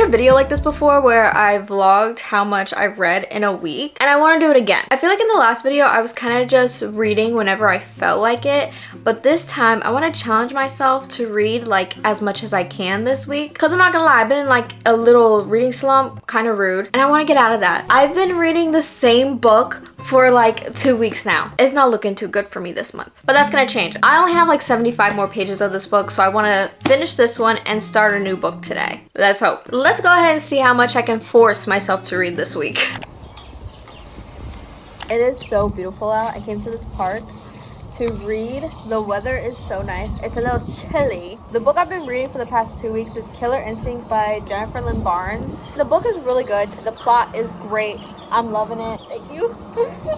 a video like this before where I vlogged how much I've read in a week, and I want to do it again. I feel like in the last video I was kind of just reading whenever I felt like it, but this time I want to challenge myself to read like as much as I can this week, because I'm not gonna lie, I've been in like a little reading slump, kind of rude, and I want to get out of that. I've been reading the same book for like 2 weeks now. It's not looking too good for me this month, but that's gonna change. I only have like 75 more pages of this book, so I want to finish this one and start a new book today. Let's hope. Let's go ahead and see how much I can force myself to read this week. It is so beautiful out. I came to this park to read. The weather is so nice. It's a little chilly. The book I've been reading for the past 2 weeks is Killer Instinct by Jennifer Lynn Barnes. The book is really good. The plot is great. I'm loving it. Thank you.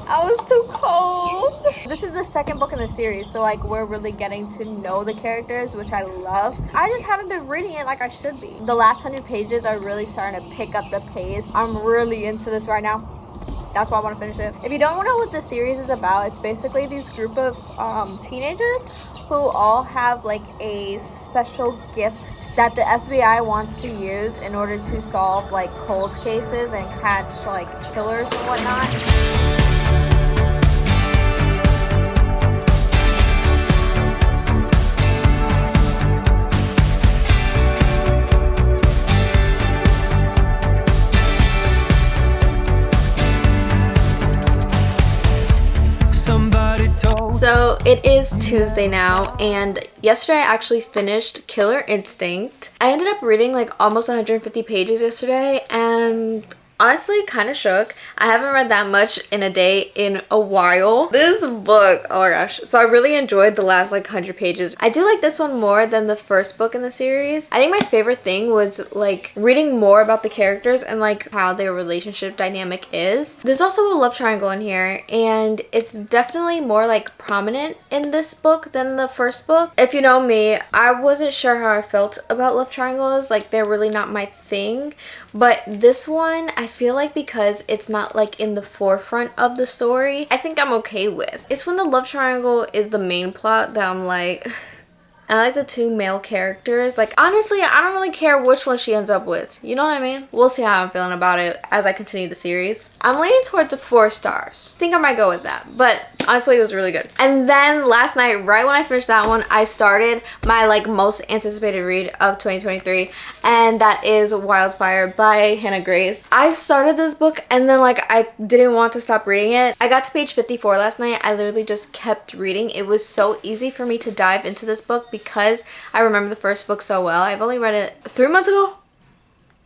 I was too cold. This is the second book in the series, so like we're really getting to know the characters, which I love. I just haven't been reading it like I should be. The last 100 pages are really starting to pick up the pace. I'm really into this right now. That's why I want to finish it. If you don't know what the series is about, it's basically these group of teenagers who all have like a special gift that the FBI wants to use in order to solve like cold cases and catch like killers and whatnot. So it is Tuesday now, and yesterday I actually finished Killer Instinct. I ended up reading like almost 150 pages yesterday, and honestly kind of shook. I haven't read that much in a day in a while. This book, oh my gosh. So I really enjoyed the last like 100 pages. I do like this one more than the first book in the series. I think my favorite thing was like reading more about the characters and like how their relationship dynamic is. There's also a love triangle in here, and it's definitely more like prominent in this book than the first book. If you know me, I wasn't sure how I felt about love triangles. Like they're really not my thing. But this one, I feel like because it's not like in the forefront of the story, I think I'm okay with. It's when the love triangle is the main plot that I'm like... I like the two male characters. Like, honestly, I don't really care which one she ends up with. You know what I mean? We'll see how I'm feeling about it as I continue the series. I'm leaning towards a 4 stars. I think I might go with that. But honestly, it was really good. And then last night, right when I finished that one, I started my like most anticipated read of 2023. And that is Wildfire by Hannah Grace. I started this book and then like I didn't want to stop reading it. I got to page 54 last night. I literally just kept reading. It was so easy for me to dive into this book because I remember the first book so well. I've only read it 3 months ago.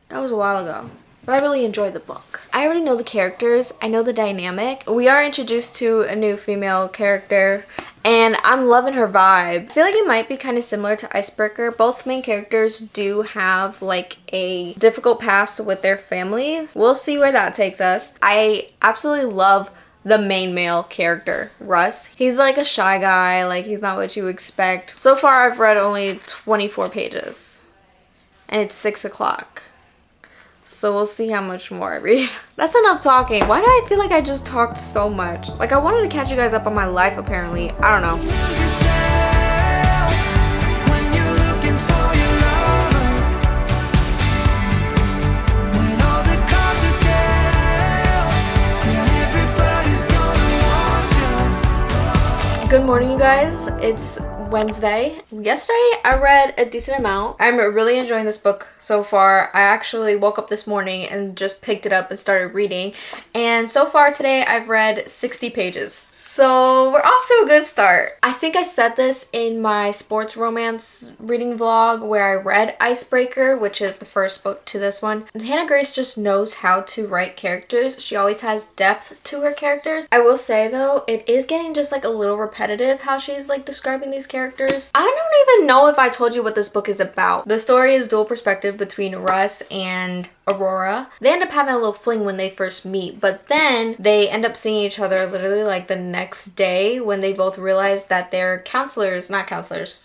That was a while ago. But I really enjoyed the book. I already know the characters. I know the dynamic. We are introduced to a new female character and I'm loving her vibe. I feel like it might be kind of similar to Icebreaker. Both main characters do have like a difficult past with their families. We'll see where that takes us. I absolutely love the main male character, Russ. He's like a shy guy, like he's not what you expect. So far I've read only 24 pages and it's 6 o'clock. So we'll see how much more I read. That's enough talking. Why do I feel like I just talked so much? Like I wanted to catch you guys up on my life apparently. I don't know. Good morning, you guys. It's Wednesday. Yesterday I read a decent amount. I'm really enjoying this book so far. I actually woke up this morning and just picked it up and started reading, and so far today I've read 60 pages. So we're off to a good start. I think I said this in my sports romance reading vlog where I read Icebreaker, which is the first book to this one. Hannah Grace just knows how to write characters. She always has depth to her characters. I will say though, it is getting just like a little repetitive how she's like describing these characters. I don't even know if I told you what this book is about. The story is dual perspective between Russ and Aurora. They end up having a little fling when they first meet, but then they end up seeing each other literally like the next day when they both realize that they're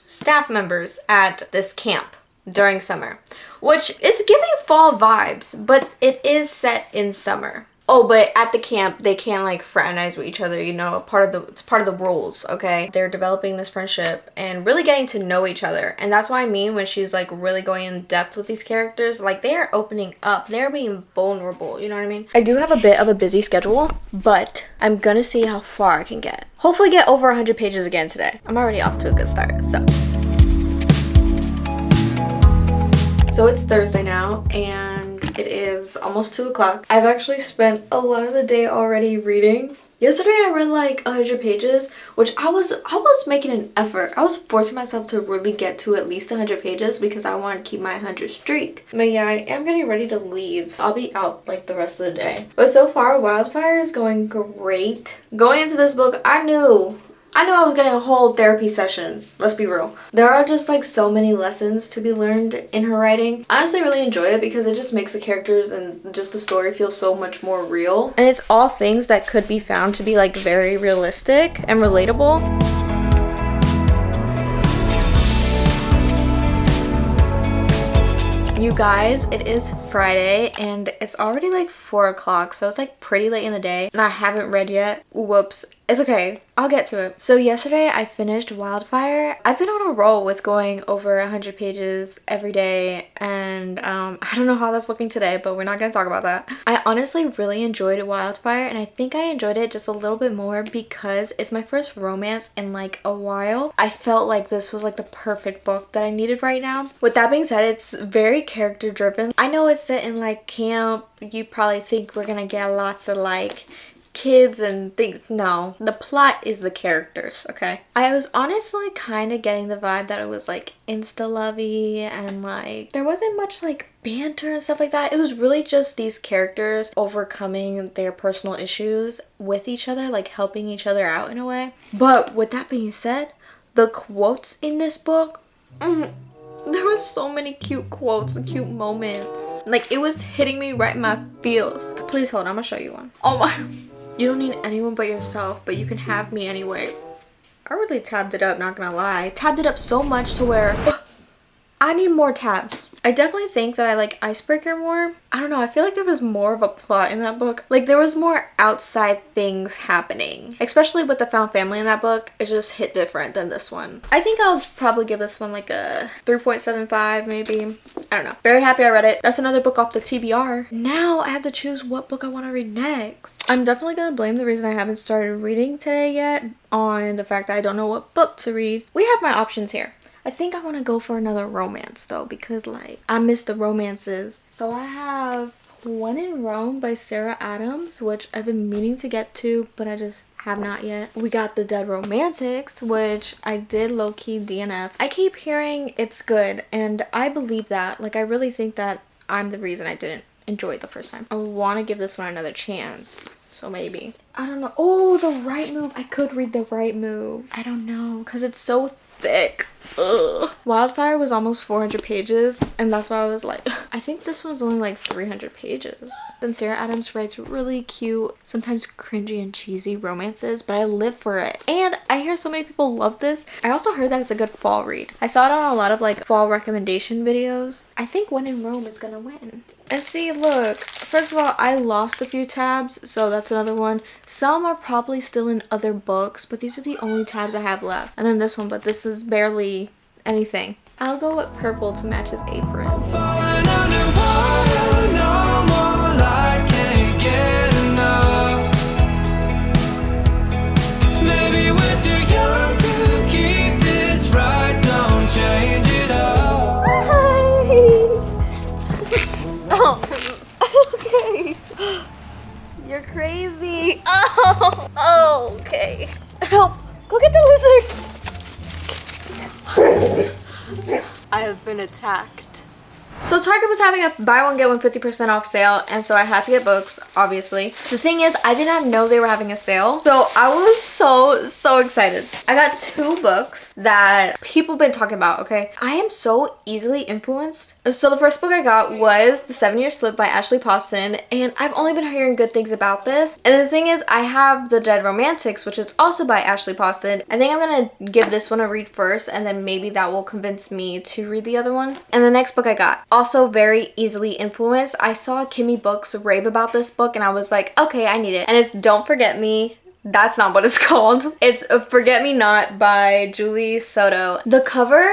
staff members at this camp during summer, which is giving fall vibes, but it is set in summer. Oh, but at the camp, they can't like fraternize with each other, you know, it's part of the rules, okay? They're developing this friendship and really getting to know each other. And that's what I mean when she's like really going in depth with these characters. Like they are opening up, they're being vulnerable, you know what I mean? I do have a bit of a busy schedule, but I'm gonna see how far I can get. Hopefully get over 100 pages again today. I'm already off to a good start, so. So it's Thursday now, and it is almost 2 o'clock. I've actually spent a lot of the day already reading. Yesterday I read like 100 pages, which I was making an effort. I was forcing myself to really get to at least 100 pages because I wanted to keep my 100 streak. But yeah, I am getting ready to leave. I'll be out like the rest of the day. But so far, Wildfire is going great. Going into this book, I knew I was getting a whole therapy session. Let's be real. There are just like so many lessons to be learned in her writing. I honestly really enjoy it because it just makes the characters and just the story feel so much more real. And it's all things that could be found to be like very realistic and relatable. You guys, it is Friday and it's already like 4 o'clock, so it's like pretty late in the day and I haven't read yet. Whoops. It's okay. I'll get to it. So yesterday I finished Wildfire. I've been on a roll with going over 100 pages every day, and I don't know how that's looking today, but we're not going to talk about that. I honestly really enjoyed Wildfire, and I think I enjoyed it just a little bit more because it's my first romance in like a while. I felt like this was like the perfect book that I needed right now. With that being said, it's very character driven. I know it's set in like camp. You probably think we're gonna get lots of like kids and things. No, the plot is the characters, okay? I was honestly kind of getting the vibe that it was like insta-lovey and like there wasn't much like banter and stuff like that. It was really just these characters overcoming their personal issues with each other, like helping each other out in a way. But with that being said, the quotes in this book, there were so many cute quotes and cute moments. Like it was hitting me right in my feels. Please hold on, I'm gonna show you one. Oh my. You don't need anyone but yourself, but you can have me anyway. I really tabbed it up, not gonna lie. Tabbed it up so much to where I need more tabs. I definitely think that I like Icebreaker more. I don't know, I feel like there was more of a plot in that book. Like there was more outside things happening. Especially with the found family in that book, it just hit different than this one. I think I'll probably give this one like a 3.75 maybe. I don't know. Very happy I read it. That's another book off the TBR. Now I have to choose what book I want to read next. I'm definitely going to blame the reason I haven't started reading today yet on the fact that I don't know what book to read. We have my options here. I think I want to go for another romance though because like I miss the romances. So I have When in Rome by Sarah Adams, which I've been meaning to get to, but I just have not yet. We got The Dead Romantics, which I did low-key DNF. I keep hearing it's good and I believe that. Like I really think that I'm the reason I didn't enjoy it the first time. I want to give this one another chance. So maybe. I don't know. Oh, The Right Move. I could read The Right Move. I don't know because it's so thick. Ugh. Wildfire was almost 400 pages and that's why I was like, I think this one's only like 300 pages. And Sarah Adams writes really cute, sometimes cringy and cheesy romances, but I live for it. And I hear so many people love this. I also heard that it's a good fall read. I saw it on a lot of like fall recommendation videos. I think When in Rome is gonna win. And see, look, first of all, I lost a few tabs, so that's another one. Some are probably still in other books, but these are the only tabs I have left. And then this one, but this is barely anything. I'll go with purple to match his apron. Maybe we're too young to keep this right, don't change it up. Oh, okay. You're crazy. Oh, okay. Help. Go get the lizard. I have been attacked. So Target was having a buy one get one 50% off sale, and so I had to get books, obviously. The thing is, I did not know they were having a sale, so I was so excited. I got 2 books that people been talking about, okay? I am so easily influenced. So the first book I got was The 7-Year Slip by Ashley Poston, and I've only been hearing good things about this. And the thing is, I have The Dead Romantics, which is also by Ashley Poston. I think I'm gonna give this one a read first, and then maybe that will convince me to read the other one. And the next book I got Also very easily influenced. I saw Kimmy Books rave about this book and I was like, okay, I need it. And it's Don't Forget Me. That's not what it's called. It's Forget Me Not by Julie Soto. The cover,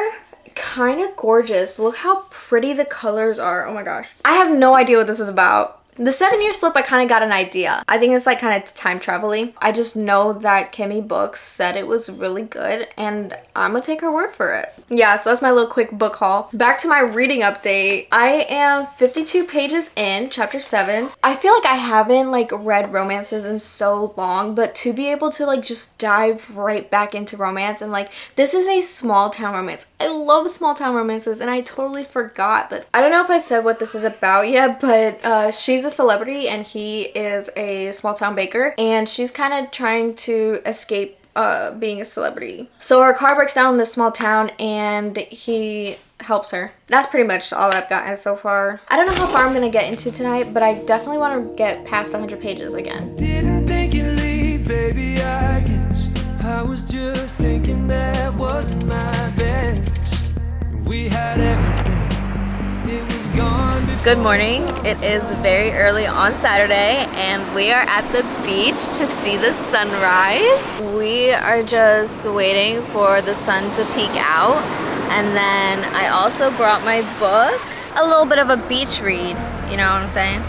kind of gorgeous. Look how pretty the colors are. Oh my gosh. I have no idea what this is about. The 7-year slip, I kind of got an idea. I think it's like kind of time travel-y. I just know that Kimmy Books said it was really good and I'm gonna take her word for it. Yeah, so that's my little quick book haul. Back to my reading update. I am 52 pages in, chapter 7. I feel like I haven't like read romances in so long, but to be able to like just dive right back into romance and like this is a small town romance. I love small town romances and I totally forgot, but I don't know if I said what this is about yet, but she's a celebrity and he is a small town baker and she's kind of trying to escape being a celebrity. So her car breaks down in this small town and he helps her. That's pretty much all I've gotten so far. I don't know how far I'm gonna get into tonight, but I definitely want to get past 100 pages again. Didn't think you'd leave, baby, I guess. I was just thinking that wasn't my best. We had everything. It was gone before. Good morning. It is very early on Saturday and we are at the beach to see the sunrise. We are just waiting for the sun to peek out. And then I also brought my book. A little bit of a beach read, you know what I'm saying?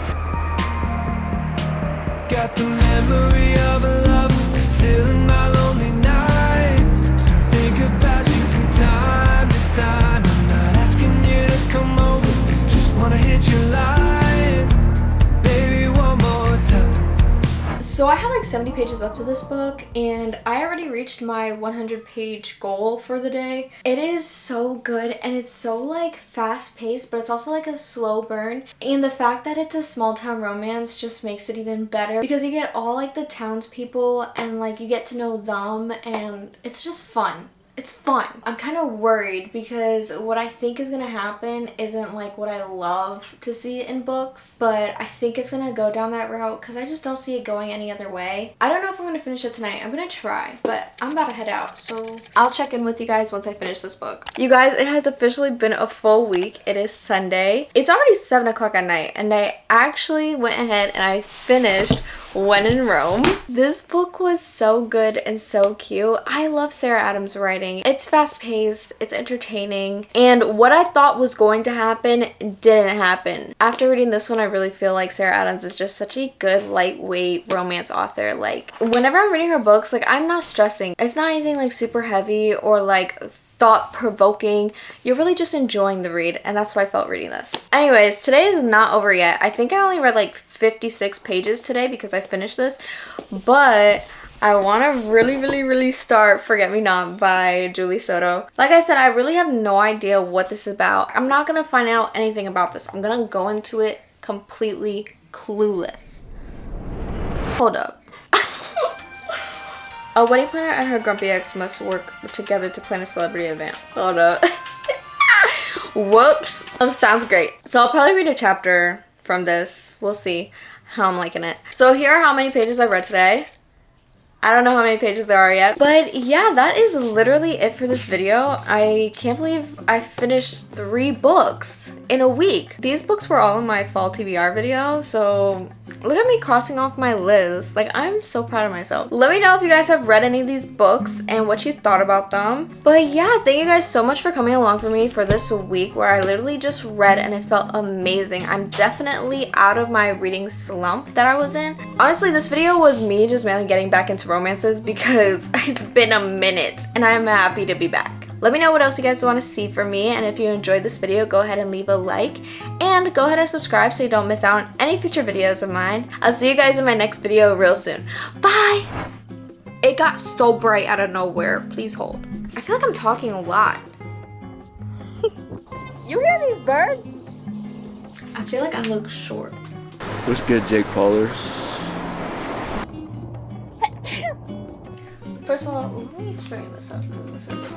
Got the memory of a love, feeling my lonely nights. Still think about you from time to time. I'm not asking you to come over, just wanna hit your line, baby, one more time. So I have like 70 pages up to this book and I already reached my 100 page goal for the day. It is so good and it's so like fast paced, but it's also like a slow burn. And the fact that it's a small town romance just makes it even better because you get all like the townspeople and like you get to know them and it's just fun. It's fun. I'm kind of worried because what I think is gonna happen isn't like what I love to see in books, but I think it's gonna go down that route because I just don't see it going any other way. I don't know if I'm gonna finish it tonight. I'm gonna try, but I'm about to head out, so I'll check in with you guys once I finish this book. You guys, it has officially been a full week. It is Sunday. It's already 7 o'clock at night and I actually went ahead and I finished When in Rome. This book was so good and so cute. I love Sarah Adams' writing. It's fast-paced, it's entertaining, and what I thought was going to happen didn't happen. After reading this one, I really feel like Sarah Adams is just such a good, lightweight romance author. Like, whenever I'm reading her books, like, I'm not stressing. It's not anything, like, super heavy or, like, thought-provoking. You're really just enjoying the read, and that's what I felt reading this. Anyways, today is not over yet. I think I only read like 56 pages today because I finished this, but I want to really start Forget Me Not by Julie Soto. Like I said, I really have no idea what this is about. I'm not gonna find out anything about this. I'm gonna go into it completely clueless. Hold up. A wedding planner and her grumpy ex must work together to plan a celebrity event. Hold up. Whoops. Sounds great. So I'll probably read a chapter from this. We'll see how I'm liking it. So here are how many pages I read today. I don't know how many pages there are yet. But yeah, that is literally it for this video. I can't believe I finished 3 books in a week. These books were all in my fall TBR video, so look at me crossing off my list. Like, I'm so proud of myself. Let me know if you guys have read any of these books and what you thought about them. But yeah, thank you guys so much for coming along for me for this week where I literally just read and it felt amazing. I'm definitely out of my reading slump that I was in. Honestly, this video was me just mainly getting back into romances because it's been a minute and I'm happy to be back. Let me know what else you guys want to see from me, and if you enjoyed this video, go ahead and leave a like and go ahead and subscribe so you don't miss out on any future videos of mine. I'll see you guys in my next video real soon. Bye! It got so bright out of nowhere. Please hold. I feel like I'm talking a lot. You hear these birds? I feel like I look short. What's good, Jake Paulers? First of all, let me straighten this up because this is